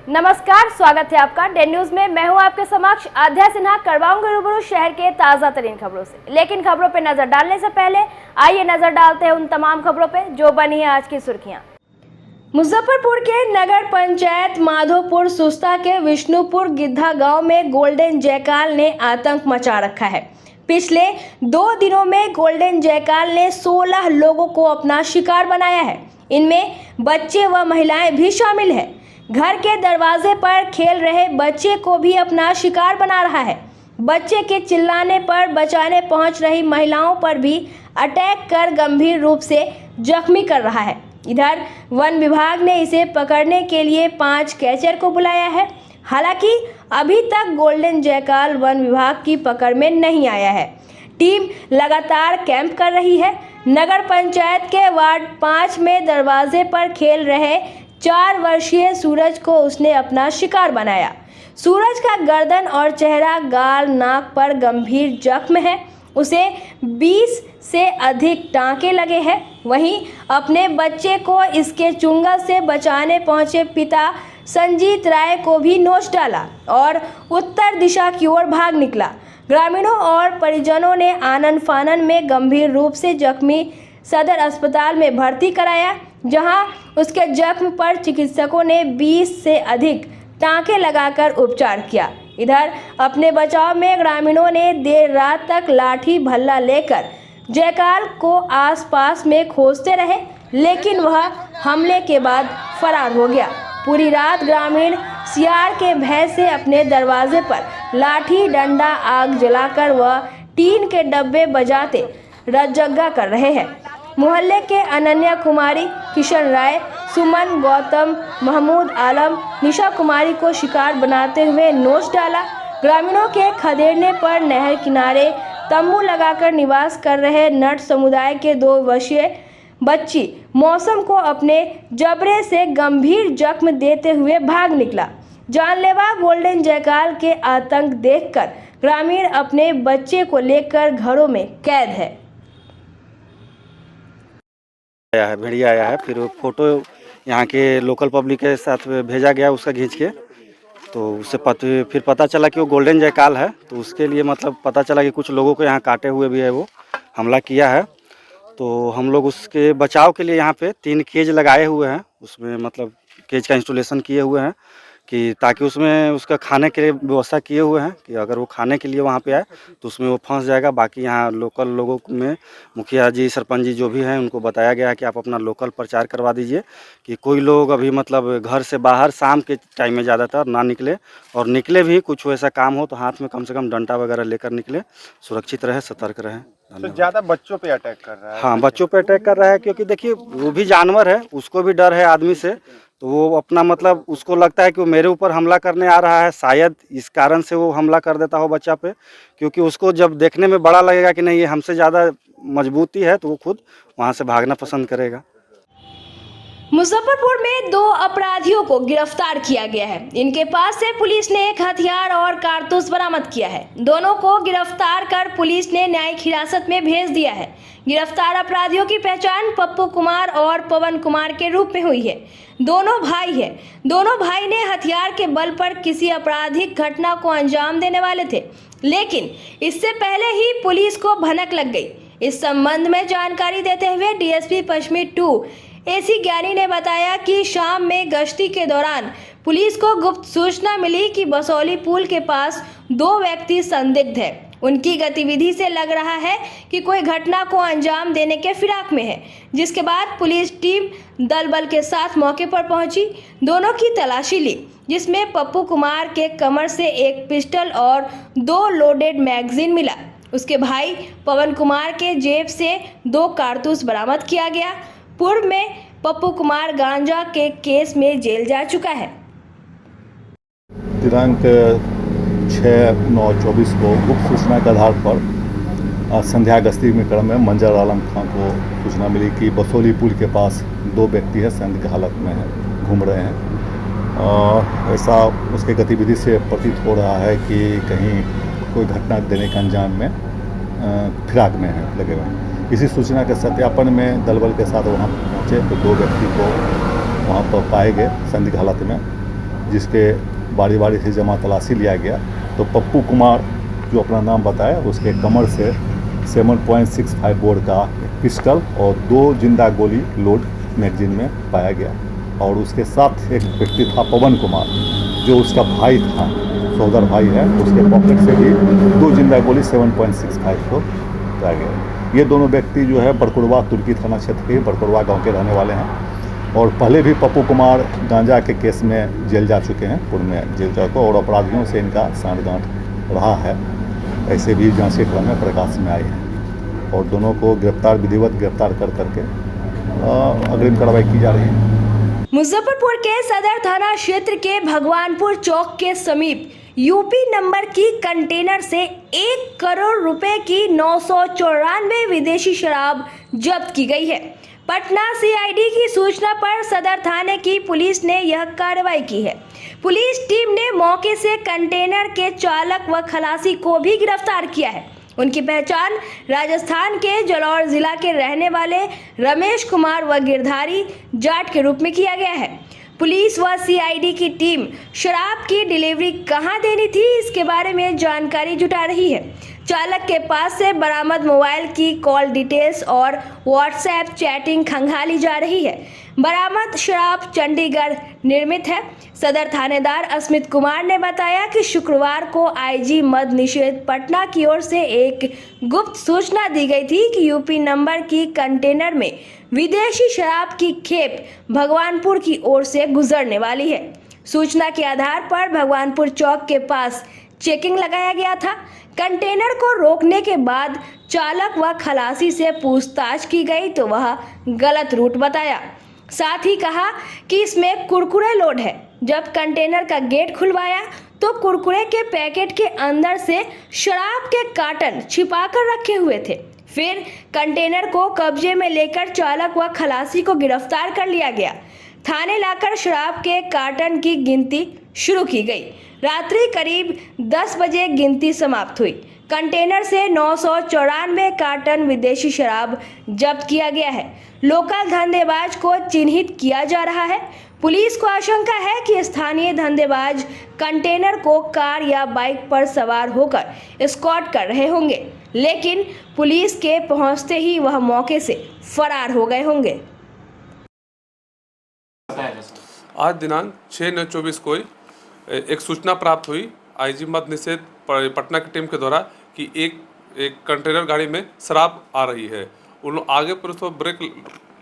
नमस्कार, स्वागत है आपका डे न्यूज में। मैं हूं आपके समक्ष आध्या सिन्हा। करवाऊंगे रूबरू शहर के ताजा तरीन खबरों से, लेकिन खबरों पे नजर डालने से पहले आइए नजर डालते हैं उन तमाम खबरों पे जो बनी है आज की सुर्खियां। मुजफ्फरपुर के नगर पंचायत माधोपुर सुस्ता के विष्णुपुर गिद्धा गांव में गोल्डन जयकाल ने आतंक मचा रखा है। पिछले 2 दिनों में गोल्डन जयकाल ने 16 लोगों को अपना शिकार बनाया है। इनमें बच्चे व महिलाएं भी शामिल हैं। घर के दरवाजे पर खेल रहे बच्चे को भी अपना शिकार बना रहा है। बच्चे के चिल्लाने पर बचाने पहुंच रही महिलाओं पर भी अटैक कर गंभीर रूप से जख्मी कर रहा है। इधर वन विभाग ने इसे पकड़ने के लिए 5 कैचर को बुलाया है। हालांकि अभी तक गोल्डन जयकाल वन विभाग की पकड़ में नहीं आया है। टीम लगातार कैंप कर रही है। नगर पंचायत के वार्ड 5 में दरवाजे पर खेल रहे 4 वर्षीय सूरज को उसने अपना शिकार बनाया। सूरज का गर्दन और चेहरा, गाल, नाक पर गंभीर जख्म है। उसे 20 से अधिक टांके लगे हैं। वहीं अपने बच्चे को इसके चुंगल से बचाने पहुंचे पिता संजीत राय को भी नोच डाला और उत्तर दिशा की ओर भाग निकला। ग्रामीणों और परिजनों ने आनन फानन में गंभीर रूप से जख्मी सदर अस्पताल में भर्ती कराया, जहां उसके जख्म पर चिकित्सकों ने 20 से अधिक टांके लगाकर उपचार किया। इधर अपने बचाव में ग्रामीणों ने देर रात तक लाठी भल्ला लेकर जयकाल को आसपास में खोजते रहे, लेकिन वह हमले के बाद फरार हो गया। पूरी रात ग्रामीण सियार के भय से अपने दरवाजे पर लाठी डंडा आग जलाकर वह टीन के डब्बे बजाते रजग्गा कर रहे हैं। मोहल्ले के अनन्या कुमारी, किशन राय, सुमन, गौतम, महमूद आलम, निशा कुमारी को शिकार बनाते हुए नोच डाला। ग्रामीणों के खदेड़ने पर नहर किनारे तंबू लगाकर निवास कर रहे नट समुदाय के 2 वर्षीय बच्ची मौसम को अपने जबड़े से गंभीर जख्म देते हुए भाग निकला। जानलेवा गोल्डन जयकाल के आतंक देखकर ग्रामीण अपने बच्चे को लेकर घरों में कैद है। आया है, भेड़िया आया है। फिर फोटो यहाँ के लोकल पब्लिक के साथ भेजा गया उसका खींच के, तो उससे फिर पता चला कि वो गोल्डन जयकाल है। तो उसके लिए मतलब पता चला कि कुछ लोगों को यहाँ काटे हुए भी है, वो हमला किया है। तो हम लोग उसके बचाव के लिए यहाँ पे 3 केज लगाए हुए हैं। उसमें मतलब केज का इंस्टॉलेशन किए हुए हैं कि ताकि उसमें उसका खाने के लिए व्यवस्था किए हुए हैं कि अगर वो खाने के लिए वहाँ पे आए तो उसमें वो फंस जाएगा। बाकी यहाँ लोकल लोगों में मुखिया जी, सरपंच जी जो भी हैं उनको बताया गया है कि आप अपना लोकल प्रचार करवा दीजिए कि कोई लोग अभी मतलब घर से बाहर शाम के टाइम में ज़्यादातर ना निकले, और निकले भी कुछ ऐसा काम हो तो हाथ में कम से कम डंडा वगैरह लेकर निकले, सुरक्षित रहे, सतर्क रहे। तो ज़्यादा बच्चों पे अटैक कर रहा है? हाँ, बच्चों पे अटैक कर रहा है, क्योंकि देखिए वो भी जानवर है, उसको भी डर है आदमी से। तो वो अपना मतलब उसको लगता है कि वो मेरे ऊपर हमला करने आ रहा है, शायद इस कारण से वो हमला कर देता हो बच्चा पे, क्योंकि उसको जब देखने में बड़ा लगेगा कि नहीं ये हमसे ज़्यादा मजबूती है तो वो खुद वहाँ से भागना पसंद करेगा। मुजफ्फरपुर में 2 अपराधियों को गिरफ्तार किया गया है। इनके पास से पुलिस ने एक हथियार और कारतूस बरामद किया है। दोनों को गिरफ्तार कर पुलिस ने न्यायिक हिरासत में भेज दिया है। गिरफ्तार अपराधियों की पहचान पप्पू कुमार और पवन कुमार के रूप में हुई है। दोनों भाई हैं। दोनों भाई ने हथियार के बल पर किसी आपराधिक घटना को अंजाम देने वाले थे, लेकिन इससे पहले ही पुलिस को भनक लग गई। इस संबंध में जानकारी देते हुए डीएसपी पश्चिमी 2 एसी ज्ञानी ने बताया कि शाम में गश्ती के दौरान पुलिस को गुप्त सूचना मिली कि बसौली पुल के पास 2 व्यक्ति संदिग्ध हैं। उनकी गतिविधि से लग रहा है कि कोई घटना को अंजाम देने के फिराक में है, जिसके बाद पुलिस टीम दल बल के साथ मौके पर पहुंची। दोनों की तलाशी ली, जिसमें पप्पू कुमार के कमर से एक पिस्टल और 2 लोडेड मैगजीन मिला। उसके भाई पवन कुमार के जेब से 2 कारतूस बरामद किया गया। पूर्व में पप्पू कुमार गांजा के केस में जेल जा चुका है। दिनांक 6/9/24 को गुप्त सूचना के आधार पर संध्या गश्ती में क्रम में मंजर आलम खां को सूचना मिली कि बसौली पुल के पास 2 व्यक्ति है, संदिग्ध हालत में है, घूम रहे हैं। ऐसा उसके गतिविधि से प्रतीत हो रहा है कि कहीं कोई घटना देने के अंजाम में फिराक में है, लगे हुए हैं। इसी सूचना के सत्यापन में दल बल के साथ वहाँ पहुँचे तो 2 व्यक्ति को वहाँ पर पाए गए संदिग्ध हालत में। जिसके बारी बारी से जमा तलाशी लिया गया तो पप्पू कुमार जो अपना नाम बताया उसके कमर से 7.65 बोर का पिस्टल और 2 जिंदा गोली लोड मैगजीन में पाया गया। और उसके साथ एक व्यक्ति था पवन कुमार जो उसका भाई था, सहोदर भाई है, उसके पॉकेट से भी 2 जिंदा गोली 7.65 को पाया गया। ये दोनों व्यक्ति जो है बड़कुड़वा तुर्की थाना क्षेत्र के बड़कुड़वा गांव के रहने वाले हैं और पहले भी पप्पू कुमार गांजा के केस में जेल जा चुके हैं, पूर्व में जेल जा चुके और अपराधियों से इनका सांठगांठ रहा है, ऐसे भी जांच के क्रम में प्रकाश में आए हैं और दोनों को विधिवत गिरफ्तार कर करके अग्रिम कार्रवाई की जा रही है। मुजफ्फरपुर के सदर थाना क्षेत्र के भगवानपुर चौक के समीप यूपी नंबर की कंटेनर से 1 करोड़ रुपए की 994 विदेशी शराब जब्त की गई है। पटना सीआईडी की सूचना पर सदर थाने की पुलिस ने यह कार्रवाई की है। पुलिस टीम ने मौके से कंटेनर के चालक व खलासी को भी गिरफ्तार किया है। उनकी पहचान राजस्थान के जालौर जिला के रहने वाले रमेश कुमार व गिरधारी जाट के रूप में किया गया है। पुलिस व सीआईडी की टीम शराब की डिलीवरी कहां देनी थी इसके बारे में जानकारी जुटा रही है। चालक के पास से बरामद मोबाइल की कॉल डिटेल्स और व्हाट्सएप चैटिंग खंगाली जा रही है। बरामद शराब चंडीगढ़ निर्मित है। सदर थानेदार अस्मित कुमार ने बताया कि शुक्रवार को आईजी मद निषेध पटना की ओर से एक गुप्त सूचना दी गई थी कि यूपी नंबर की कंटेनर में विदेशी शराब की खेप भगवानपुर की ओर से गुजरने वाली है। सूचना के आधार पर भगवानपुर चौक के पास चेकिंग लगाया गया था। कंटेनर को रोकने के बाद चालक व खलासी से पूछताछ की गई तो वह गलत रूट बताया। साथ ही कहा कि इसमें कुरकुरे लोड है। जब कंटेनर का गेट खुलवाया तो कुरकुरे के पैकेट के अंदर से शराब के कार्टन छिपाकर रखे हुए थे। फिर कंटेनर को कब्जे में लेकर चालक व खलासी को गिरफ्तार कर लिया गया। थाने लाकर शराब के कार्टन की गिनती शुरू की गई। रात्रि करीब 10 बजे गिनती समाप्त हुई। कंटेनर से 994 कार्टन विदेशी शराब जब्त किया गया है। लोकल धंधेबाज को चिन्हित किया जा रहा है। पुलिस को आशंका है कि स्थानीय धंधेबाज कंटेनर को कार या बाइक पर सवार होकर एस्कॉर्ट कर रहे होंगे, लेकिन पुलिस के पहुंचते ही वह मौके से फरार हो गए होंगे। आज दिनांक 6/9/24 को एक सूचना प्राप्त हुई आईजी मद निषेध पटना की टीम के द्वारा कि एक कंटेनर गाड़ी में शराब आ रही है। उन लोग आगे पर उसको ब्रेक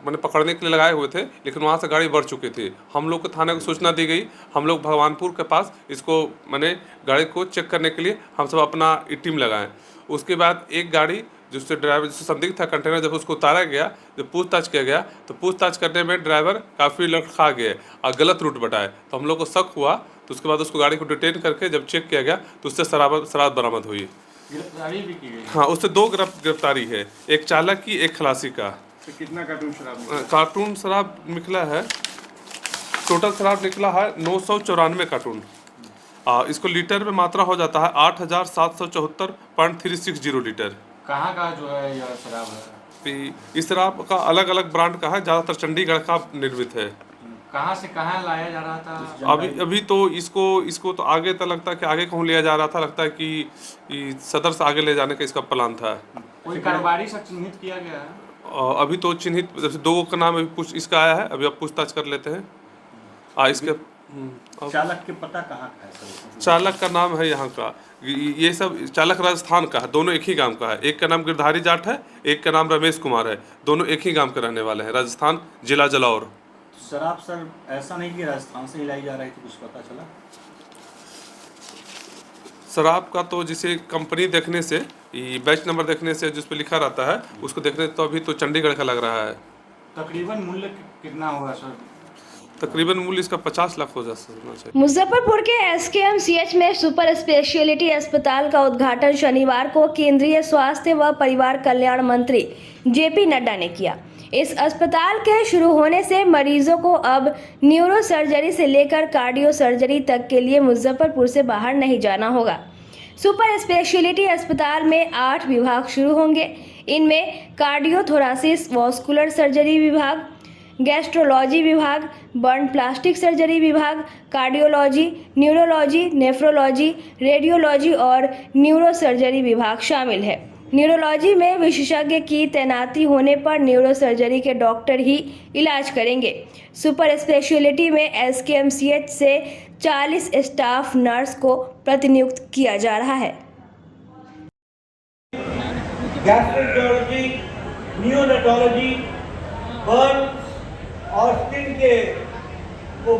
मैंने पकड़ने के लिए लगाए हुए थे, लेकिन वहाँ से गाड़ी बढ़ चुकी थी। हम लोग को थाने को सूचना दी गई। हम लोग भगवानपुर के पास इसको मैंने गाड़ी को चेक करने के लिए हम सब अपना टीम लगाएं। उसके बाद एक गाड़ी जिससे ड्राइवर जिससे संदिग्ध था कंटेनर, जब उसको उतारा गया, जब पूछताछ किया गया तो पूछताछ करने में ड्राइवर काफ़ी लड़खड़ा गया और गलत रूट बताया। तो हम लोग को शक हुआ, तो उसके बाद उसको गाड़ी को डिटेन करके जब चेक किया गया तो उससे शराब बरामद हुई। गिरफ्तारी भी की गई? हाँ, उससे 2 गिरफ्तारी है, एक चालक की, एक खलासी का। तो कितना कार्टून शराब? कार्टून शराब निकला है, टोटल शराब निकला है 994 कार्टून। इसको लीटर में मात्रा हो जाता है 8774.360 लीटर। कहाँ का जो है यह शराब है? इस शराब का अलग अलग ब्रांड का है, ज़्यादातर चंडीगढ़ का निर्मित है। कहाँ से कहाँ लाया जा रहा था? अभी तो इसको तो आगे तक लगता है कि आगे कहूँ लिया जा रहा था, लगता है कि सदर से आगे ले जाने का इसका प्लान था। कोई कारोबारी से चिन्हित किया गया है? अभी तो चिन्हित जैसे 2 का नाम अभी इसका आया है, अभी आप पूछताछ कर लेते हैं। इसके चालक के पता कहाँ का है? चालक का नाम है यहाँ का, ये सब चालक राजस्थान का है, दोनों एक ही गांव का है। एक का नाम गिरधारी जाट है, एक का नाम रमेश कुमार है, दोनों एक ही गांव के रहने वाले हैं, राजस्थान जिला जालौर। शराब सर ऐसा नहीं कि राजस्थान से ही लाई जा रही थी, कुछ पता चला? शराब का तो जिसे कंपनी देखने से, बैच नंबर देखने से जिस पे लिखा रहता है उसको देखने तो अभी तो चंडीगढ़ का लग रहा है। तकरीबन मूल्य कितना होगा सर? तकरीबन मूल्य इसका 50 लाख हो जाना चाहिए। मुजफ्फरपुर के SKMCH में सुपर स्पेशलिटी अस्पताल का उद्घाटन शनिवार को केंद्रीय स्वास्थ्य व परिवार कल्याण मंत्री JP नड्डा ने किया। इस अस्पताल के शुरू होने से मरीजों को अब न्यूरो सर्जरी से लेकर कार्डियो सर्जरी तक के लिए मुजफ्फरपुर से बाहर नहीं जाना होगा। सुपर स्पेशलिटी अस्पताल में 8 विभाग शुरू होंगे। इनमें कार्डियो थोरासिस वॉस्कुलर सर्जरी विभाग, गैस्ट्रोलॉजी विभाग, बर्न प्लास्टिक सर्जरी विभाग, कार्डियोलॉजी, न्यूरोलॉजी, नेफ्रोलॉजी, रेडियोलॉजी और न्यूरोसर्जरी विभाग शामिल है। न्यूरोलॉजी में विशेषज्ञ की तैनाती होने पर न्यूरोसर्जरी के डॉक्टर ही इलाज करेंगे। सुपर स्पेशलिटी में एसकेएमसीएच से 40 स्टाफ नर्स को प्रतिनियुक्त किया जा रहा है। गैस्ट्रोएंटरोलॉजी, नियोनेटोलॉजी, बर्न और स्किन के को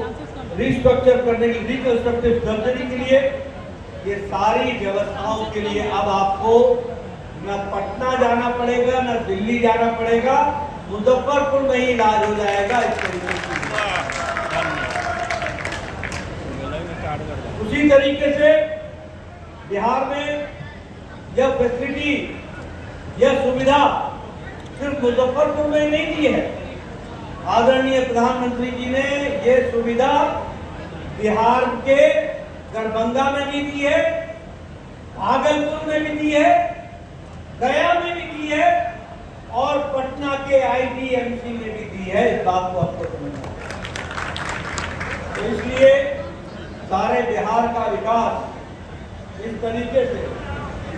रिस्ट्रक्चर करने की रिकंस्ट्रक्टिव सर्जरी के लिए ये सारी व्यवस्थाओं के लिए अब आपको न पटना जाना पड़ेगा, न दिल्ली जाना पड़ेगा, मुजफ्फरपुर में ही इलाज हो जाएगा। इस तरीके उसी तरीके से बिहार में यह फैसिलिटी, यह सुविधा सिर्फ मुजफ्फरपुर में ही नहीं दी है। आदरणीय प्रधानमंत्री जी ने यह सुविधा बिहार के दरभंगा में भी दी है, भागलपुर में भी दी है, गया में भी दी है और पटना के आईडीएमसी में भी दी है। इस बात को आपको समझना है। तो इसलिए सारे बिहार का विकास इस तरीके से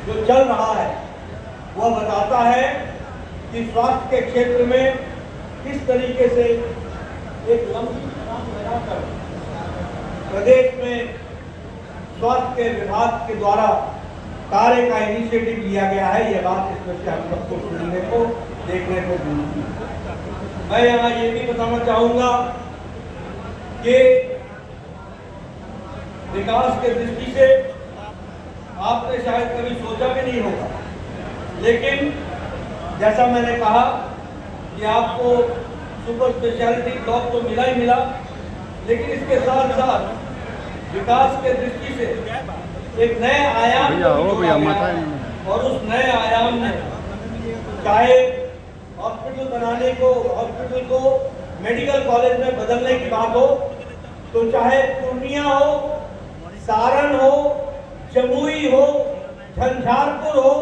जो चल रहा है वह बताता है कि स्वास्थ्य के क्षेत्र में किस तरीके से एक लंबी छलांग लगाकर प्रदेश में स्वास्थ्य के विभाग के द्वारा कार्य का इनिशिएटिव लिया गया है। यह बात इसमें से हम सबको सुनने को, देखने को मिलती है। मैं यहाँ ये भी बताना चाहूँगा कि विकास के दृष्टि से आपने शायद कभी सोचा भी नहीं होगा, लेकिन जैसा मैंने कहा कि आपको सुपर स्पेशलिटी ब्लॉक तो मिला ही मिला, लेकिन इसके साथ साथ विकास के दृष्टि से एक नए आयाम और उस नए आयाम में चाहे हॉस्पिटल बनाने को, हॉस्पिटल को मेडिकल कॉलेज में बदलने की बात हो, तो चाहे पूर्णिया हो, सारण हो, जमुई हो, झंझारपुर हो,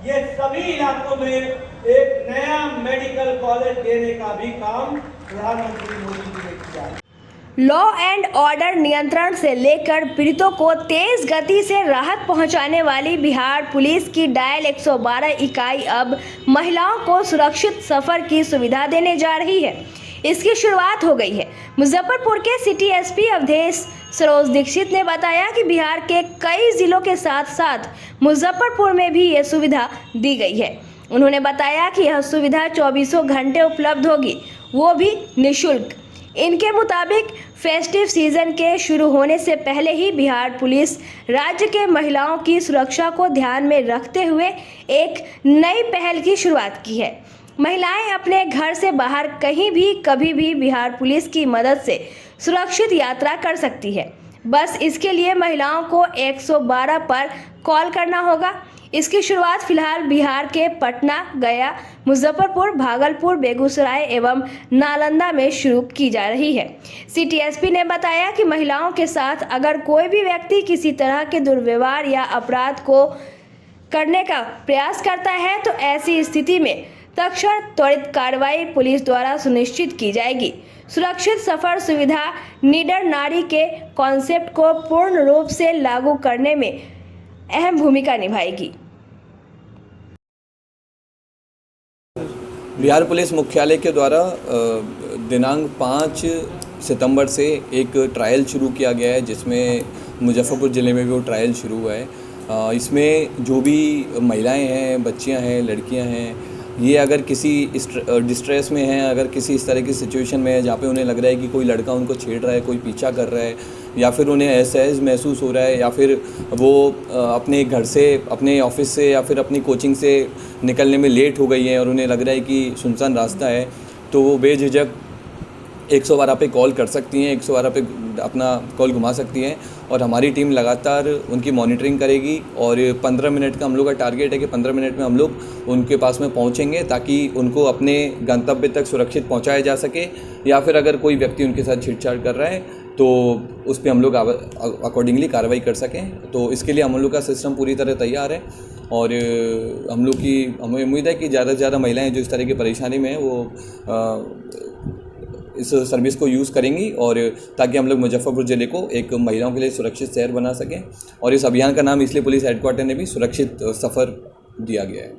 ये सभी इलाकों में एक नया मेडिकल कॉलेज देने का भी काम प्रधानमंत्री मोदी जी ने किया है। लॉ एंड ऑर्डर नियंत्रण से लेकर पीड़ितों को तेज गति से राहत पहुंचाने वाली बिहार पुलिस की डायल 112 इकाई अब महिलाओं को सुरक्षित सफर की सुविधा देने जा रही है। इसकी शुरुआत हो गई है। मुजफ्फरपुर के सिटी एसपी अवधेश सरोज दीक्षित ने बताया कि बिहार के कई जिलों के साथ साथ मुजफ्फरपुर में भी ये सुविधा दी गई है। उन्होंने बताया कि यह सुविधा 24 घंटे उपलब्ध होगी, वो भी निःशुल्क। इनके मुताबिक फेस्टिव सीजन के शुरू होने से पहले ही बिहार पुलिस राज्य के महिलाओं की सुरक्षा को ध्यान में रखते हुए एक नई पहल की शुरुआत की है। महिलाएं अपने घर से बाहर कहीं भी कभी भी बिहार पुलिस की मदद से सुरक्षित यात्रा कर सकती है। बस इसके लिए महिलाओं को 112 पर कॉल करना होगा। इसकी शुरुआत फिलहाल बिहार के पटना, गया, मुजफ्फरपुर, भागलपुर, बेगूसराय एवं नालंदा में शुरू की जा रही है। सिटी एसपी ने बताया कि महिलाओं के साथ अगर कोई भी व्यक्ति किसी तरह के दुर्व्यवहार या अपराध को करने का प्रयास करता है तो ऐसी स्थिति में तत्क्षण त्वरित कार्रवाई पुलिस द्वारा सुनिश्चित की जाएगी। सुरक्षित सफर सुविधा निडर नारी के कॉन्सेप्ट को पूर्ण रूप से लागू करने में अहम भूमिका निभाएगी। बिहार पुलिस मुख्यालय के द्वारा दिनांक 5 सितंबर से एक ट्रायल शुरू किया गया है, जिसमें मुजफ्फरपुर ज़िले में भी वो ट्रायल शुरू हुआ है। इसमें जो भी महिलाएं हैं, बच्चियां हैं, लड़कियां हैं, ये अगर किसी डिस्ट्रेस में हैं, अगर किसी इस तरह की सिचुएशन में है जहाँ पे उन्हें लग रहा है कि कोई लड़का उनको छेड़ रहा है, कोई पीछा कर रहा है, या फिर उन्हें असहज महसूस हो रहा है, या फिर वो अपने घर से, अपने ऑफिस से या फिर अपनी कोचिंग से निकलने में लेट हो गई हैं और उन्हें लग रहा है कि सुनसान रास्ता है, तो वो बेझिझक 112 पे कॉल कर सकती हैं, 112 पे अपना कॉल घुमा सकती हैं और हमारी टीम लगातार उनकी मॉनिटरिंग करेगी। और 15 मिनट का हम लोग का टारगेट है कि 15 मिनट में हम लोग उनके पास में पहुंचेंगे ताकि उनको अपने गंतव्य तक सुरक्षित पहुंचाया जा सके, या फिर अगर कोई व्यक्ति उनके साथ छेड़छाड़ कर रहा है तो उस पर हम लोग अकॉर्डिंगली कार्रवाई कर सकें। तो इसके लिए हम लोग का सिस्टम पूरी तरह तैयार है और हमें उम्मीद है कि ज़्यादा से ज़्यादा महिलाएँ जो इस तरह की परेशानी में हैं वो इस सर्विस को यूज़ करेंगी और ताकि हम लोग मुजफ्फरपुर ज़िले को एक महिलाओं के लिए सुरक्षित शहर बना सकें। और इस अभियान का नाम इसलिए पुलिस हेडक्वार्टर ने भी सुरक्षित सफ़र दिया गया है।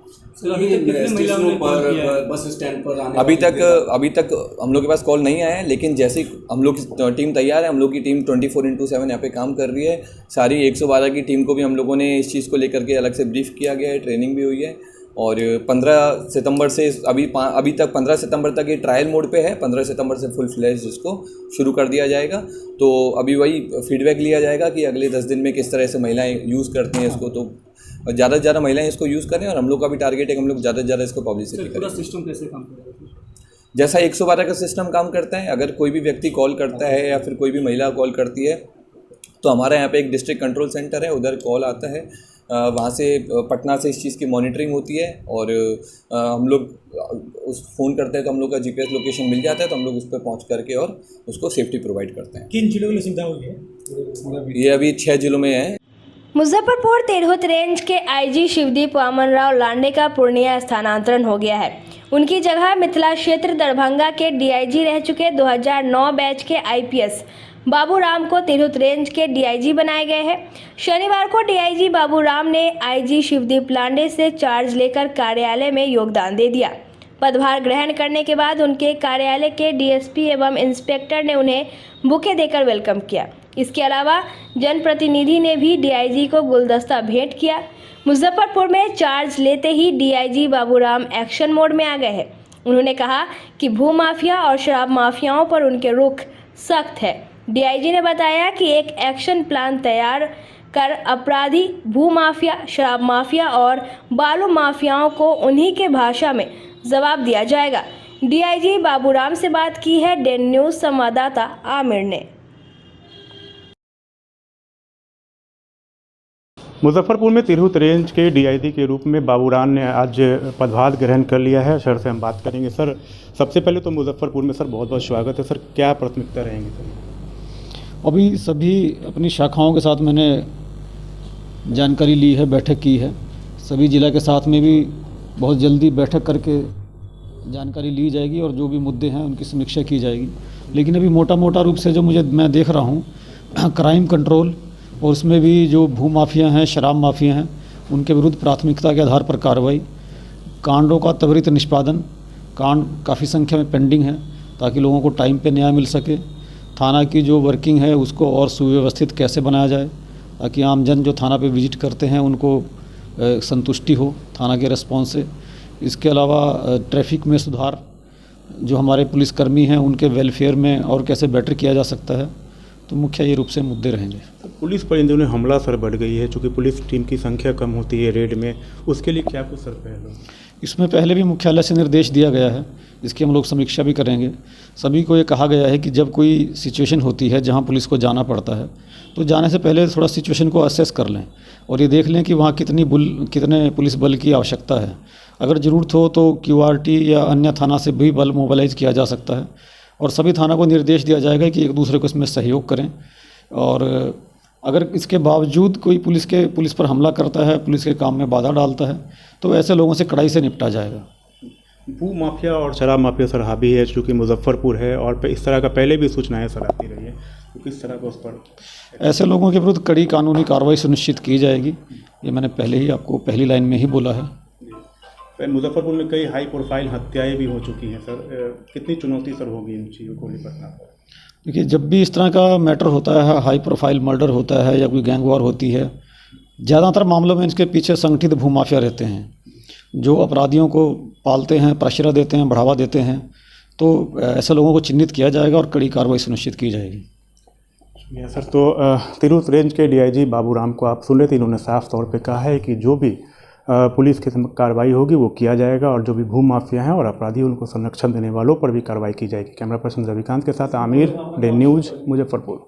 बस स्टैंड पर आने अभी तक हम लोग के पास कॉल नहीं आया है, लेकिन जैसे ही हम लोग की टीम तैयार है, हम लोग की टीम 24/7 यहाँ पे काम कर रही है। सारी 112 की टीम को भी हम लोगों ने इस चीज़ को लेकर के अलग से ब्रीफ किया गया है, ट्रेनिंग भी हुई है। और 15 सितंबर से अभी तक 15 सितंबर तक ये ट्रायल मोड पे है। 15 सितंबर से फुल फ्लैश इसको शुरू कर दिया जाएगा। तो अभी वही फीडबैक लिया जाएगा कि अगले 10 दिन में किस तरह से महिलाएं यूज़ करती हैं इसको। तो ज़्यादा से ज़्यादा महिलाएं इसको यूज़ करें और हम लोग का भी टारगेट है कि हम लोग ज़्यादा से ज़्यादा इसको पब्लिसिटी करें। पूरा सिस्टम कैसे काम करेगा? जैसा 112 का सिस्टम काम करता है, अगर कोई भी व्यक्ति कॉल करता है या फिर कोई भी महिला कॉल करती है तो हमारे यहाँ पे एक डिस्ट्रिक्ट कंट्रोल सेंटर है, उधर कॉल आता है। वहाँ से पटना से इस चीज़ की मॉनिटरिंग होती है और हम लोग उस फ़ोन करते हैं तो हम लोग का GPS लोकेशन मिल जाता है, तो हम लोग उस पर पहुँच करके और उसको सेफ्टी प्रोवाइड करते हैं। किन जिलों में सुविधा हुई है? ये अभी 6 जिलों में है। मुजफ्फरपुर तिरहुत रेंज के IG शिवदीप वामन राव लांडे का पूर्णिया स्थानांतरण हो गया है। उनकी जगह मिथिला क्षेत्र दरभंगा के DIG रह चुके 2009 बैच के IPS बाबूराम को तिरहुत रेंज के DIG बनाए गए हैं। शनिवार को DIG बाबूराम ने IG शिवदीप लांडे से चार्ज लेकर कार्यालय में योगदान दे दिया। पदभार ग्रहण करने के बाद उनके कार्यालय के DSP एवं इंस्पेक्टर ने उन्हें बुके देकर वेलकम किया। इसके अलावा जनप्रतिनिधि ने भी DIG को गुलदस्ता भेंट किया। मुजफ्फरपुर में चार्ज लेते ही DIG बाबूराम एक्शन मोड में आ गए हैं। उन्होंने कहा कि भूमाफिया और शराब माफियाओं पर उनके रुख सख्त है। DIG ने बताया कि एक एक्शन प्लान तैयार कर अपराधी भूमाफिया, शराब माफिया और बालू माफियाओं को उन्हीं के भाषा में जवाब दिया जाएगा। DIG बाबूराम से बात की है डेन न्यूज़ संवाददाता आमिर ने। मुजफ्फरपुर में तिरहुत रेंज के DIG के रूप में बाबूराम ने आज पदभार ग्रहण कर लिया है। सर से हम बात करेंगे। सर, सबसे पहले तो मुजफ्फरपुर में सर बहुत बहुत स्वागत है। सर, क्या प्राथमिकता रहेंगी सर? अभी सभी अपनी शाखाओं के साथ मैंने जानकारी ली है, बैठक की है। सभी जिला के साथ में भी बहुत जल्दी बैठक करके जानकारी ली जाएगी और जो भी मुद्दे हैं उनकी समीक्षा की जाएगी। लेकिन अभी मोटा रूप से जो मैं देख रहा हूँ, क्राइम कंट्रोल और उसमें भी जो भूमाफिया हैं, शराब माफिया हैं, उनके विरुद्ध प्राथमिकता के आधार पर कार्रवाई, कांडों का त्वरित निष्पादन, कांड काफ़ी संख्या में पेंडिंग है ताकि लोगों को टाइम पे न्याय मिल सके। थाना की जो वर्किंग है उसको और सुव्यवस्थित कैसे बनाया जाए ताकि आमजन जो थाना पे विजिट करते हैं उनको संतुष्टि हो थाना के रिस्पॉन्स से। इसके अलावा ट्रैफिक में सुधार, जो हमारे पुलिसकर्मी हैं उनके वेलफेयर में और कैसे बेटर किया जा सकता है, तो मुख्य ये रूप से मुद्दे रहेंगे। पुलिस पर इन दिनों हमला सर बढ़ गई है, चूँकि पुलिस टीम की संख्या कम होती है रेड में, उसके लिए क्या कुछ सर पहले? इसमें पहले भी मुख्यालय से निर्देश दिया गया है, इसकी हम लोग समीक्षा भी करेंगे। सभी को ये कहा गया है कि जब कोई सिचुएशन होती है जहां पुलिस को जाना पड़ता है तो जाने से पहले थोड़ा सिचुएशन को असेस कर लें और ये देख लें कि वहाँ कितने पुलिस बल की आवश्यकता है। अगर ज़रूरत हो तो QRT या अन्य थाना से भी बल मोबिलाइज किया जा सकता है और सभी थाना को निर्देश दिया जाएगा कि एक दूसरे को इसमें सहयोग करें। और अगर इसके बावजूद कोई पुलिस पर हमला करता है, पुलिस के काम में बाधा डालता है, तो ऐसे लोगों से कड़ाई से निपटा जाएगा। भू माफिया और शराब माफिया सर हावी है, चूँकि मुजफ्फरपुर है और इस तरह का पहले भी सूचनाएं सर आती रही है, तो किस तरह का उस पर ऐसे लोगों के विरुद्ध कड़ी कानूनी कार्रवाई सुनिश्चित की जाएगी। ये मैंने पहले ही आपको पहली लाइन में ही बोला है। मुजफ्फरपुर में कई हाई प्रोफाइल हत्याएं भी हो चुकी हैं सर, कितनी चुनौती सर होगी इन चीज़ों को निपटना पर? देखिए, जब भी इस तरह का मैटर होता है, हाई प्रोफाइल मर्डर होता है या कोई गैंग वॉर होती है, ज़्यादातर मामलों में इसके पीछे संगठित भूमाफिया रहते हैं जो अपराधियों को पालते हैं, प्रश्रय देते हैं, बढ़ावा देते हैं। तो ऐसे लोगों को चिन्हित किया जाएगा और कड़ी कार्रवाई सुनिश्चित की जाएगी। सर, तो तिरहुत रेंज के DIG बाबूराम को आप सुन रहे थे, इन्होंने साफ तौर पे कहा है कि जो भी पुलिस की कार्रवाई होगी वो किया जाएगा और जो भी भू माफिया हैं और अपराधी उनको संरक्षण देने वालों पर भी कार्रवाई की जाएगी। कैमरा पर्सन रविकांत के साथ आमिर, डेन न्यूज़, मुजफ्फरपुर।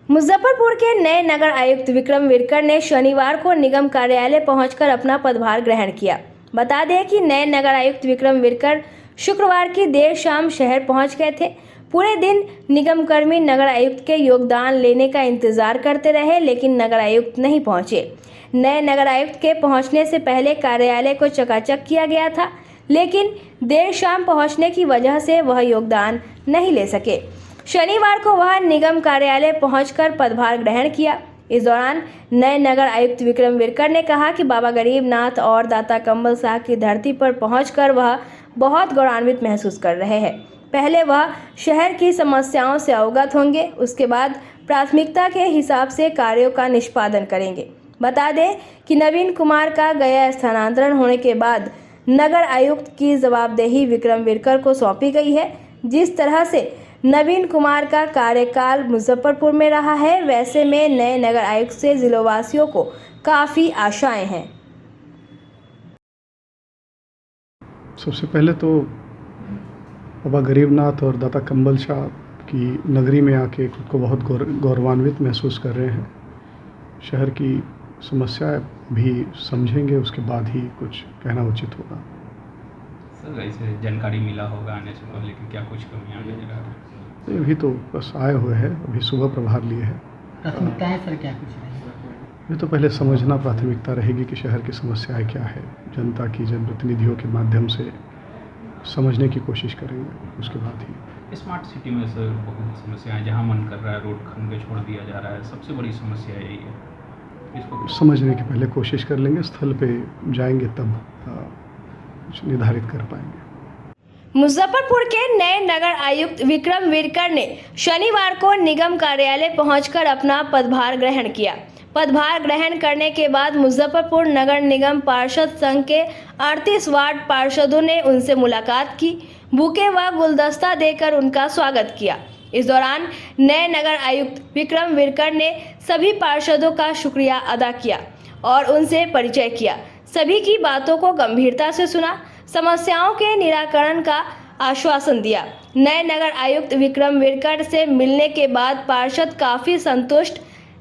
मुजफ्फरपुर के नए नगर आयुक्त विक्रम विरकर ने शनिवार को निगम कार्यालय पहुंचकर अपना पदभार ग्रहण किया। बता दें कि नए नगर आयुक्त विक्रम विरकर शुक्रवार की देर शाम शहर पहुंच गए थे। पूरे दिन निगम कर्मी नगर आयुक्त के योगदान लेने का इंतजार करते रहे, लेकिन नगर आयुक्त नहीं पहुंचे। नए नगर आयुक्त के पहुंचने से पहले कार्यालय को चकाचक किया गया था। लेकिन देर शाम पहुंचने की वजह से वह योगदान नहीं ले सके। शनिवार को वह निगम कार्यालय पहुंचकर पदभार ग्रहण किया। इस दौरान नए नगर आयुक्त विक्रम विरकर ने कहा कि बाबा गरीबनाथ और दाता कंबल शाह की धरती पर पहुंचकर वह बहुत गौरवान्वित महसूस कर रहे हैं। पहले वह शहर की समस्याओं से अवगत होंगे, उसके बाद प्राथमिकता के हिसाब से कार्यों का निष्पादन करेंगे। बता दें कि नवीन कुमार का गया स्थानांतरण होने के बाद नगर आयुक्त की जवाबदेही विक्रम विरकर को सौंपी गई है। जिस तरह से नवीन कुमार का कार्यकाल मुजफ्फरपुर में रहा है, वैसे में नए नगर आयुक्त से जिलोवासियों को काफ़ी आशाएं हैं। सबसे पहले तो बाबा गरीबनाथ और दाता कंबल शाह की नगरी में आके खुद को बहुत गौरवान्वित महसूस कर रहे हैं। शहर की समस्याएं भी समझेंगे, उसके बाद ही कुछ कहना उचित होगा। सर, ऐसे जानकारी मिला होगा आने से पहले कि क्या कुछ कमियाँ नजर आ रही हैं? अभी तो बस आए हुए हैं, अभी सुबह प्रभार लिए हैं। प्राथमिकता है सर, क्या कुछ नहीं? ये तो पहले समझना प्राथमिकता रहेगी कि शहर की समस्याएं क्या है। जनता की जनप्रतिनिधियों के माध्यम से समझने की कोशिश करेंगे, उसके बाद ही। स्मार्ट सिटी में सर बहुत समस्याएं, जहां मन कर रहा है रोड खन के छोड़ दिया जा रहा है, सबसे बड़ी समस्या यही है। इसको समझने की पहले कोशिश कर लेंगे, स्थल पे जाएंगे तब कुछ निर्धारित कर पाएंगे। मुजफ्फरपुर के नए नगर आयुक्त विक्रम विरकर ने शनिवार को निगम कार्यालय पहुंचकर अपना पदभार ग्रहण किया। पदभार ग्रहण करने के बाद मुजफ्फरपुर नगर निगम पार्षद संघ के 38 वार्ड पार्षदों ने उनसे मुलाकात की, बुके व गुलदस्ता देकर उनका स्वागत किया। इस दौरान नए नगर आयुक्त विक्रम विरकर ने सभी पार्षदों का शुक्रिया अदा किया और उनसे परिचय किया। सभी की बातों को गंभीरता से सुना, समस्याओं के निराकरण का आश्वासन दिया। नए नगर आयुक्त विक्रम विरकर से मिलने के बाद पार्षद काफ़ी संतुष्ट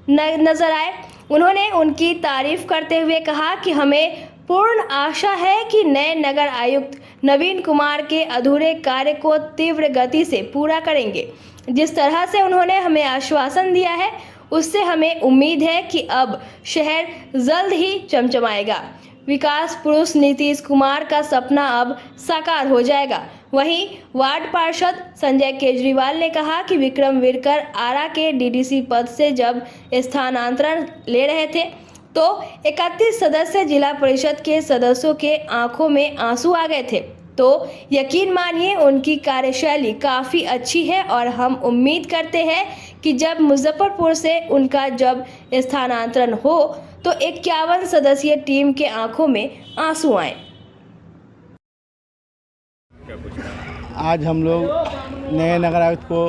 नजर आए। उन्होंने उनकी तारीफ करते हुए कहा कि हमें पूर्ण आशा है कि नए नगर आयुक्त नवीन कुमार के अधूरे कार्य को तीव्र गति से पूरा करेंगे। जिस तरह से उन्होंने हमें आश्वासन दिया है, उससे हमें उम्मीद है कि अब शहर जल्द ही चमचमाएगा। विकास पुरुष नीतीश कुमार का सपना अब साकार हो जाएगा। वहीं वार्ड पार्षद संजय केजरीवाल ने कहा कि विक्रम विरकर आरा के डीडीसी पद से जब स्थानांतरण ले रहे थे तो 31 सदस्य जिला परिषद के सदस्यों के आंखों में आंसू आ गए थे। तो यकीन मानिए उनकी कार्यशैली काफ़ी अच्छी है और हम उम्मीद करते हैं कि जब मुजफ्फरपुर से उनका जब स्थानांतरण हो तो 51 सदस्यीय टीम के आंखों में आंसू आए। आज हम लोग नए नगर आयुक्त को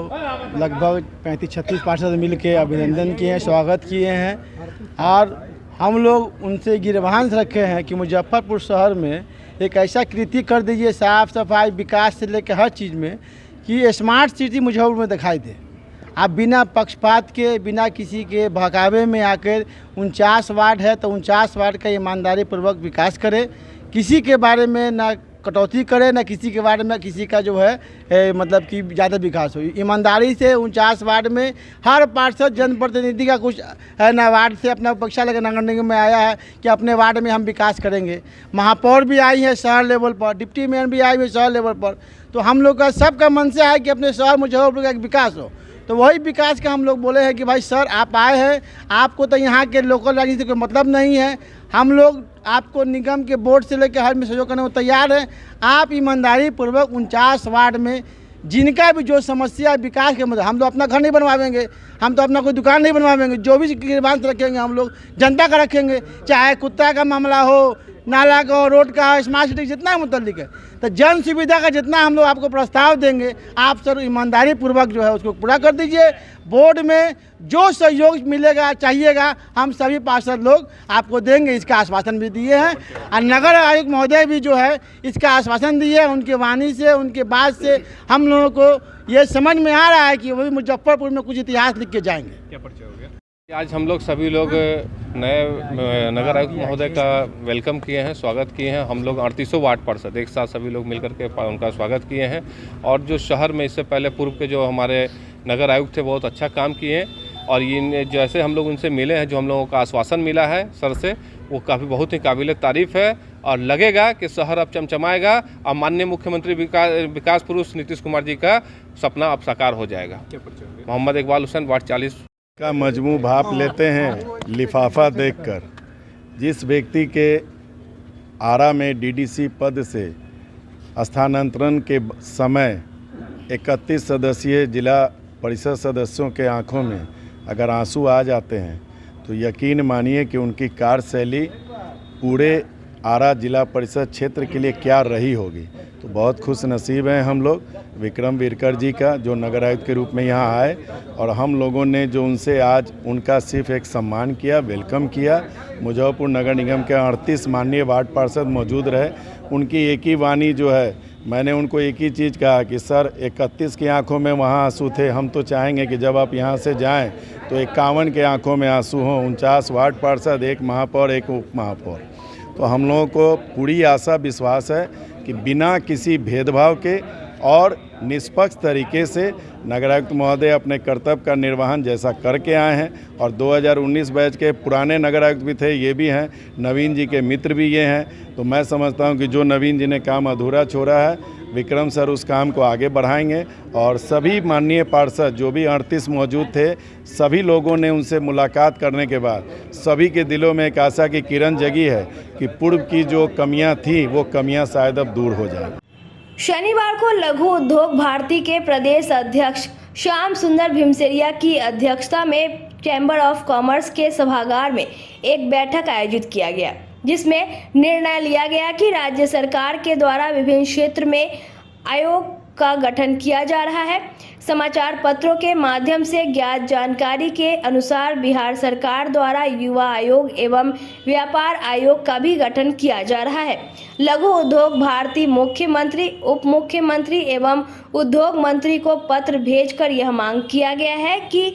लगभग 35-36 पार्षद मिल के अभिनंदन किए हैं, स्वागत किए हैं और हम लोग उनसे गिरबान रखे हैं कि मुजफ्फरपुर शहर में एक ऐसा कृति कर दीजिए, साफ़ सफाई विकास से लेकर हर चीज़ में, कि स्मार्ट सिटी मुजफ्फरपुर में दिखाई दे। आप बिना पक्षपात के, बिना किसी के बहकावे में आकर 49 वार्ड है तो 49 वार्ड का ईमानदारी पूर्वक विकास करे, किसी के बारे में ना कटौती करे, ना किसी के बारे में किसी का जो है मतलब कि ज़्यादा विकास हो। ईमानदारी से 49 वार्ड में हर पार्षद जनप्रतिनिधि का कुछ है ना, वार्ड से अपना पक्षा लेकर नगर निगम में आया है कि अपने वार्ड में हम विकास करेंगे। महापौर भी आई है शहर लेवल पर, डिप्टी मेयर भी आई है शहर लेवल पर। तो हम लोग का सबका मनसा है कि अपने शहर मुजफ्फरपुर का एक विकास हो। तो वही विकास का हम लोग बोले हैं कि भाई सर आप आए हैं, आपको तो यहाँ के लोकल राजनीति से कोई मतलब नहीं है, हम लोग आपको निगम के बोर्ड से लेकर हर में सहयोग करने को तैयार हैं। आप ईमानदारी पूर्वक 49 वार्ड में जिनका भी जो समस्या विकास के मतलब, हम तो अपना घर नहीं बनवाएंगे, हम तो अपना कोई दुकान नहीं बनवाएंगे, जो भी गिरबान रखेंगे हम लोग जनता का रखेंगे, चाहे कुत्ता का मामला हो, नाला का हो, रोड का हो, स्मार्ट सिटी जितना मुतल्लिक है, तो जन सुविधा का जितना हम लोग आपको प्रस्ताव देंगे, आप सर ईमानदारी पूर्वक जो है उसको पूरा कर दीजिए। बोर्ड में जो सहयोग मिलेगा चाहिएगा हम सभी पार्षद लोग आपको देंगे, इसका आश्वासन भी दिए हैं। और नगर आयुक्त महोदय भी जो है इसका आश्वासन दिए हैं। उनके वाणी से, उनके बात से हम लोगों को ये समझ में आ रहा है कि वही मुजफ्फरपुर में कुछ इतिहास लिख के जाएंगे। क्या परिचय हो गया? आज हम लोग सभी लोग नए नगर आयुक्त महोदय का वेलकम किए हैं, स्वागत किए हैं। हम लोग 38 वार्ड पार्षद एक साथ सभी लोग मिलकर के उनका स्वागत किए हैं। और जो शहर में इससे पहले पूर्व के जो हमारे नगर आयुक्त थे बहुत अच्छा काम किए हैं। और ये जैसे हम लोग उनसे मिले हैं, जो हम लोगों का आश्वासन मिला है सर से, वो काफ़ी बहुत ही काबिल तारीफ़ है। और लगेगा कि शहर अब चमचमाएगा और माननीय मुख्यमंत्री विकास पुरुष नीतीश कुमार जी का सपना अब साकार हो जाएगा। मोहम्मद इकबाल हुसैन, वार्ड 40 का मजमू भाप लेते हैं लिफाफा देखकर। जिस व्यक्ति के आरा में डीडीसी पद से स्थानांतरण के समय 31 सदस्यीय जिला परिषद सदस्यों के आंखों में अगर आंसू आ जाते हैं तो यकीन मानिए कि उनकी कार्यशैली पूरे आरा जिला परिषद क्षेत्र के लिए क्या रही होगी। तो बहुत खुश नसीब हैं हम लोग विक्रम विरकर जी का, जो नगर आयुक्त के रूप में यहाँ आए और हम लोगों ने जो उनसे आज उनका सिर्फ एक सम्मान किया, वेलकम किया। मुजफ्फरपुर नगर निगम के 38 माननीय वार्ड पार्षद मौजूद रहे। उनकी एक ही वाणी जो है, मैंने उनको एक ही चीज़ कहा कि सर 31 की आंखों में वहाँ आंसू थे, हम तो चाहेंगे कि जब आप यहाँ से जाएं तो 51 के आंखों में आंसू हों। 49 वार्ड पार्षद, एक महापौर, एक उप महापौर। तो हम लोगों को पूरी आशा विश्वास है कि बिना किसी भेदभाव के और निष्पक्ष तरीके से नगर आयुक्त महोदय अपने कर्तव्य का निर्वहन जैसा करके आए हैं। और 2019 बैच के पुराने नगर आयुक्त भी थे, ये भी हैं, नवीन जी के मित्र भी ये हैं। तो मैं समझता हूं कि जो नवीन जी ने काम अधूरा छोड़ा है, विक्रम सर उस काम को आगे बढ़ाएंगे। और सभी माननीय पार्षद जो भी 38 मौजूद थे, सभी लोगों ने उनसे मुलाकात करने के बाद सभी के दिलों में एक आशा की किरण जगी है कि पूर्व की जो कमियां थी वो कमियां शायद अब दूर हो जाएं। शनिवार को लघु उद्योग भारती के प्रदेश अध्यक्ष श्याम सुंदर भीमसेरिया की अध्यक्षता में चैम्बर ऑफ कॉमर्स के सभागार में एक बैठक आयोजित किया गया, जिसमें निर्णय लिया गया कि राज्य सरकार के द्वारा विभिन्न क्षेत्र में आयोग का गठन किया जा रहा है। समाचार पत्रों के माध्यम से ज्ञात जानकारी के अनुसार बिहार सरकार द्वारा युवा आयोग एवं व्यापार आयोग का भी गठन किया जा रहा है। लघु उद्योग भारती मुख्यमंत्री, उप मुख्यमंत्री एवं उद्योग मंत्री को पत्र भेजकर यह मांग किया गया है कि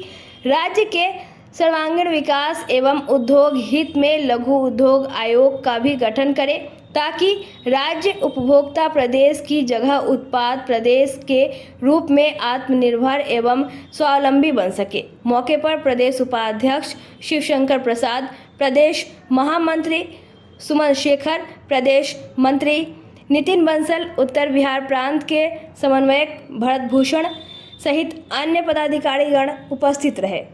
राज्य के सर्वांगीण विकास एवं उद्योग हित में लघु उद्योग आयोग का भी गठन करें, ताकि राज्य उपभोक्ता प्रदेश की जगह उत्पाद प्रदेश के रूप में आत्मनिर्भर एवं स्वावलंबी बन सके। मौके पर प्रदेश उपाध्यक्ष शिवशंकर प्रसाद, प्रदेश महामंत्री सुमन शेखर, प्रदेश मंत्री नितिन बंसल, उत्तर बिहार प्रांत के समन्वयक भरत भूषण सहित अन्य पदाधिकारीगण उपस्थित रहे।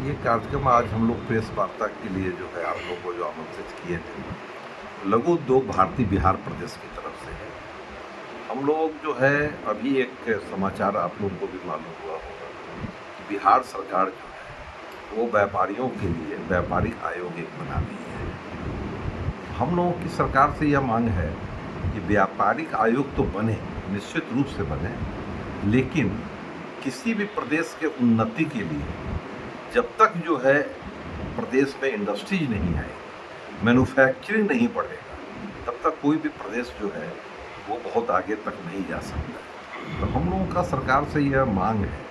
ये कार्यक्रम आज हम लोग प्रेस वार्ता के लिए जो है आप लोगों को जो आमंत्रित किए थे, लघु उद्योग भारती बिहार प्रदेश की तरफ से है। हम लोग जो है अभी एक समाचार आप लोगों को भी मालूम हुआ होगा कि बिहार सरकार जो है वो व्यापारियों के लिए व्यापारिक आयोग एक बना रही है। हम लोगों की सरकार से यह मांग है कि व्यापारिक आयोग तो बने, निश्चित रूप से बने, लेकिन किसी भी प्रदेश के उन्नति के लिए जब तक जो है प्रदेश में इंडस्ट्रीज नहीं आए, मैन्युफैक्चरिंग नहीं बढ़ेगा, तब तक कोई भी प्रदेश जो है वो बहुत आगे तक नहीं जा सकता। तो हम लोगों का सरकार से यह मांग है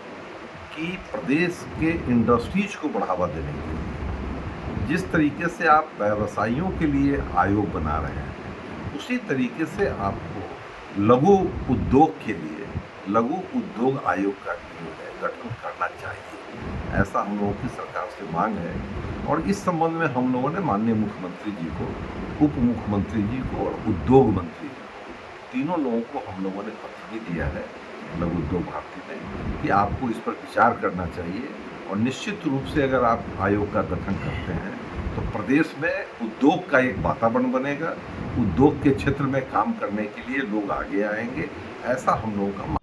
कि प्रदेश के इंडस्ट्रीज को बढ़ावा देने के लिए जिस तरीके से आप व्यवसायियों के लिए आयोग बना रहे हैं, उसी तरीके से आपको लघु उद्योग के लिए लघु उद्योग आयोग का जो है गठन करना चाहिए। ऐसा हम लोगों की सरकार से मांग है। और इस संबंध में हम लोगों ने माननीय मुख्यमंत्री जी को, उप मुख्यमंत्री जी को और उद्योग मंत्री जी को, तीनों लोगों को हम लोगों ने पत्र भी दिया है लघु उद्योग भारती में कि आपको इस पर विचार करना चाहिए। और निश्चित रूप से अगर आप आयोग का गठन करते हैं तो प्रदेश में उद्योग का एक वातावरण बनेगा, उद्योग के क्षेत्र में काम करने के लिए लोग आगे आएंगे। ऐसा हम लोगों का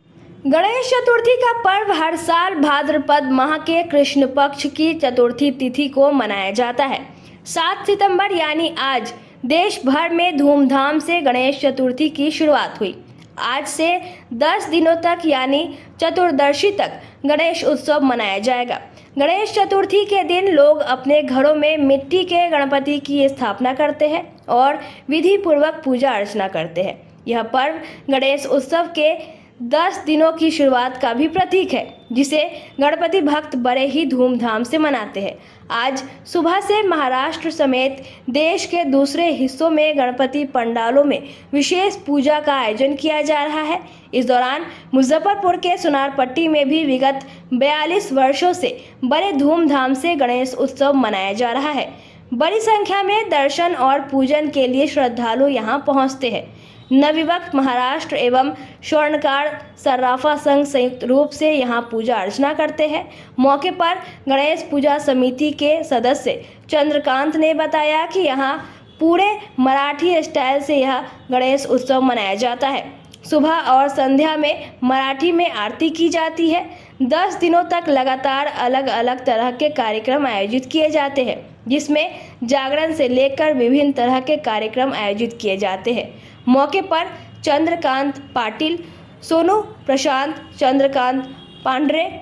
गणेश चतुर्थी का पर्व हर साल भाद्रपद माह के कृष्ण पक्ष की चतुर्थी तिथि को मनाया जाता है। 7 सितंबर यानी आज देश भर में धूमधाम से गणेश चतुर्थी की शुरुआत हुई। आज से 10 दिनों तक यानी चतुर्दशी तक गणेश उत्सव मनाया जाएगा। गणेश चतुर्थी के दिन लोग अपने घरों में मिट्टी के गणपति की स्थापना करते हैं और विधि पूर्वक पूजा अर्चना करते हैं। यह पर्व गणेश उत्सव के 10 दिनों की शुरुआत का भी प्रतीक है, जिसे गणपति भक्त बड़े ही धूमधाम से मनाते हैं। आज सुबह से महाराष्ट्र समेत देश के दूसरे हिस्सों में गणपति पंडालों में विशेष पूजा का आयोजन किया जा रहा है। इस दौरान मुजफ्फरपुर के सुनारपट्टी में भी विगत 42 वर्षों से बड़े धूमधाम से गणेश उत्सव मनाया जा रहा है। बड़ी संख्या में दर्शन और पूजन के लिए श्रद्धालु यहां पहुंचते हैं। नवयुवक महाराष्ट्र एवं स्वर्णकार सर्राफा संघ संयुक्त रूप से यहां पूजा अर्चना करते हैं। मौके पर गणेश पूजा समिति के सदस्य चंद्रकांत ने बताया कि यहां पूरे मराठी स्टाइल से यह गणेश उत्सव मनाया जाता है। सुबह और संध्या में मराठी में आरती की जाती है। 10 दिनों तक लगातार अलग अलग तरह के कार्यक्रम आयोजित किए जाते हैं, जिसमें जागरण से लेकर विभिन्न तरह के कार्यक्रम आयोजित किए जाते हैं। मौके पर चंद्रकांत पाटिल, सोनू प्रशांत, चंद्रकांत पांडरे,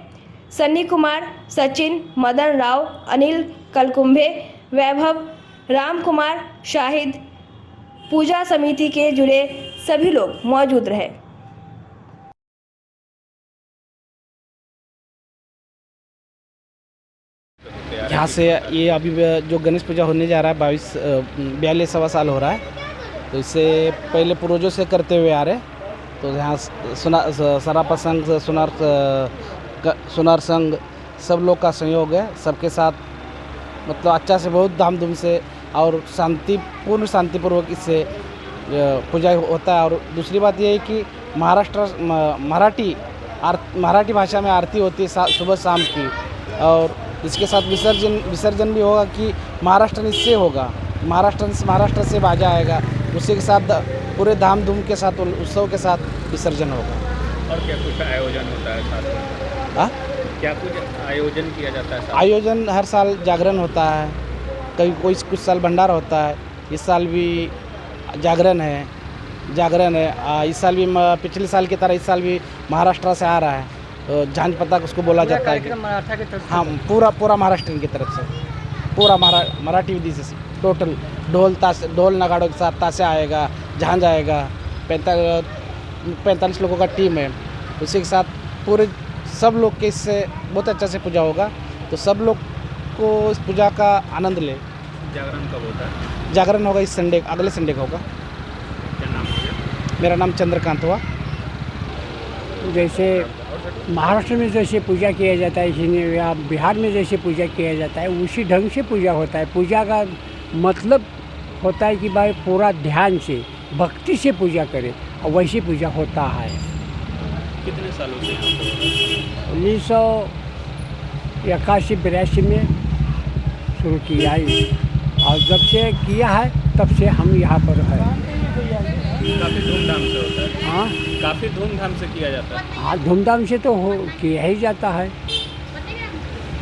सन्नी कुमार, सचिन, मदन राव, अनिल कलकुंभे, वैभव, राम कुमार, शाहिद, पूजा समिति के जुड़े सभी लोग मौजूद रहे। यहाँ से ये अभी जो गणेश पूजा होने जा रहा है 42वां साल हो रहा है, तो इससे पहले पूर्वजों से करते हुए आ रहे, तो यहाँ सरापा संघ, सुनार संघ सब लोग का सहयोग है। सबके साथ मतलब अच्छा से बहुत धामधूम से और शांतिपूर्वक इससे पूजा होता है। और दूसरी बात यह है कि मराठी भाषा में आरती होती है सुबह शाम की, और इसके साथ विसर्जन भी होगा कि महाराष्ट्र इससे होगा, महाराष्ट्र से बाजा आएगा, उसी के साथ पूरे धामधूम के साथ उत्सव के साथ विसर्जन होगा। और क्या कुछ आयोजन होता है साथ में? हाँ, क्या कुछ आयोजन किया जाता है? आयोजन हर साल जागरण होता है, कुछ साल भंडारा होता है। इस साल भी जागरण है। इस साल भी पिछले साल की तरह इस साल भी महाराष्ट्र से आ रहा है, झांझ पता उसको बोला जाता है। हाँ, पूरा महाराष्ट्र की तरफ से, पूरा मराठी विधि से टोटल ढोल नगाड़ों के साथ ताशा आएगा, झांझ आएगा। 45 लोगों का टीम है, उसी के साथ पूरे सब लोग के इससे बहुत अच्छा से पूजा होगा, तो सब लोग को इस पूजा का आनंद ले। जागरण कब होता है? जागरण होगा इस संडे, अगले संडे को होगा। क्या नाम है? मेरा नाम चंद्रकांत हुआ। जैसे महाराष्ट्र में जैसे पूजा किया जाता है या बिहार में जैसे पूजा किया जाता है, उसी ढंग से पूजा होता है। पूजा का मतलब होता है कि भाई पूरा ध्यान से भक्ति से पूजा करे, और वैसी पूजा होता है। कितने सालों से? 1981-82 में शुरू किया है, और जब से किया है तब से हम यहाँ पर है। काफ़ी धूमधाम से होता है? हाँ, काफ़ी धूमधाम से किया जाता है। हाँ, धूमधाम से तो किया ही जाता है।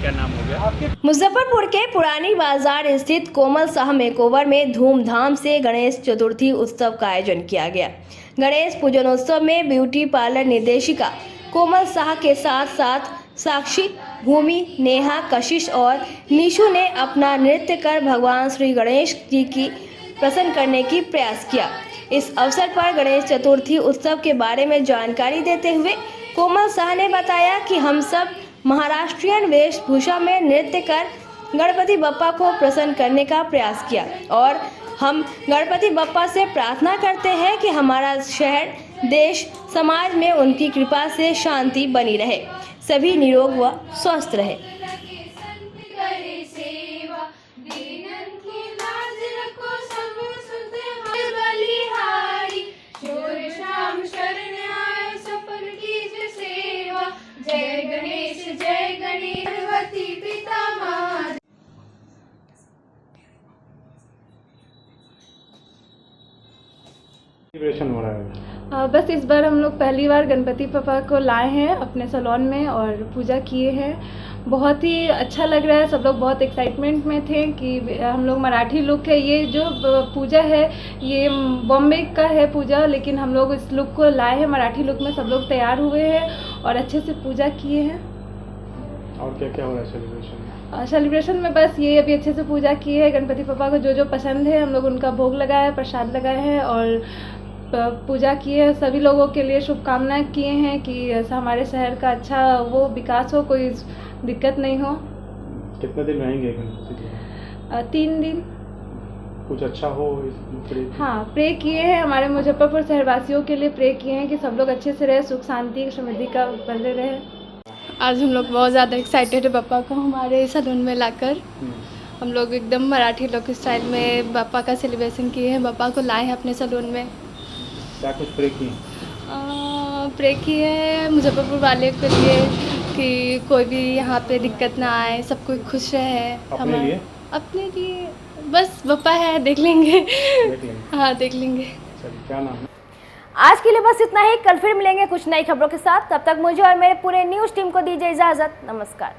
क्या नाम हो गया? मुजफ्फरपुर के पुरानी बाजार स्थित कोमल शाह मेकओवर में धूमधाम से गणेश चतुर्थी उत्सव का आयोजन किया गया। गणेश पूजनोत्सव में ब्यूटी पार्लर निर्देशिका कोमल शाह के साथ साथ साक्षी, भूमि, नेहा, कशिश और निशु ने अपना नृत्य कर भगवान श्री गणेश जी की प्रसन्न करने की प्रयास किया। इस अवसर पर गणेश चतुर्थी उत्सव के बारे में जानकारी देते हुए कोमल शाह ने बताया कि हम सब महाराष्ट्रीयन वेशभूषा में नृत्य कर गणपति बप्पा को प्रसन्न करने का प्रयास किया, और हम गणपति बप्पा से प्रार्थना करते हैं कि हमारा शहर, देश, समाज में उनकी कृपा से शांति बनी रहे, सभी निरोग व स्वस्थ रहे। जय गणेश भगवती पिता माँ। हो रहा है? बस इस बार हम लोग पहली बार गणपति पापा को लाए हैं अपने सैलून में और पूजा किए हैं। बहुत ही अच्छा लग रहा है, सब लोग बहुत एक्साइटमेंट में थे कि हम लोग मराठी लुक है, ये जो पूजा है ये बॉम्बे का है पूजा, लेकिन हम लोग इस लुक को लाए हैं मराठी लुक में। सब लोग तैयार हुए हैं और अच्छे से पूजा किए हैं। और क्या क्या हो रहा है सेलिब्रेशन? सेलिब्रेशन में बस ये अभी अच्छे से पूजा की है। गणपति पापा को जो जो पसंद है हम लोग उनका भोग लगाया, प्रसाद लगाए हैं और पूजा की है। सभी लोगों के लिए शुभकामनाएं किए हैं कि हमारे शहर का अच्छा वो विकास हो, कोई दिक्कत नहीं हो। कितने दिन रहेंगे गणपति? 3 दिन। कुछ अच्छा हो? हाँ, प्रे किए हैं, हमारे मुजफ्फरपुर शहरवासियों के लिए प्रे किए हैं कि सब लोग अच्छे से रहे, सुख शांति समृद्धि का बने रहे। आज हम लोग बहुत ज़्यादा एक्साइटेड है पापा को हमारे सैलून में लाकर, हम लोग एकदम मराठी लोग स्टाइल में बापा का सेलिब्रेशन किए हैं, बापा को लाए हैं अपने सैलून में। क्या कुछ प्रे किए? प्रे किए हैं मुजफ्फरपुर वाले के लिए कि कोई भी यहाँ पे दिक्कत ना आए, सब कोई खुश रहे। अपने लिए? अपने लिए बस बापा है, देख लेंगे। हाँ देख लेंगे। क्या नाम है? आज के लिए बस इतना ही। कल फिर मिलेंगे कुछ नई खबरों के साथ। तब तक मुझे और मेरे पूरे न्यूज़ टीम को दीजिए इजाज़त। नमस्कार।